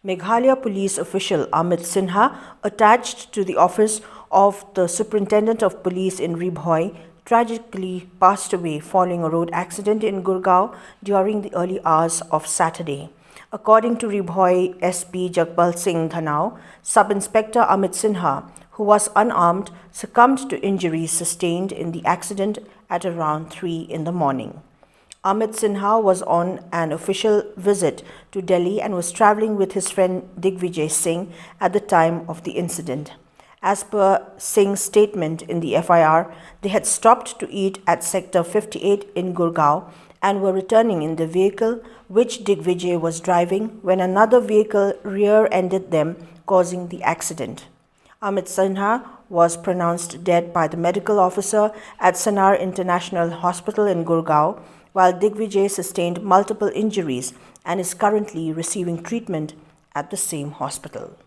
Meghalaya Police official Amit Sinha, attached to the office of the Superintendent of Police in Ri Bhoi, tragically passed away following a road accident in Gurgaon during the early hours of Saturday. According to Ri Bhoi SP Jagbal Singh Dhanau, Sub-Inspector Amit Sinha, who was unarmed, succumbed to injuries sustained in the accident at around 3 in the morning. Amit Sinha was on an official visit to Delhi and was travelling with his friend Digvijay Singh at the time of the incident. As per Singh's statement in the FIR, they had stopped to eat at Sector 58 in Gurgaon and were returning in the vehicle which Digvijay was driving when another vehicle rear-ended them, causing the accident. Amit Sinha was pronounced dead by the medical officer at Sanar International Hospital in Gurgaon, while Digvijay sustained multiple injuries and is currently receiving treatment at the same hospital.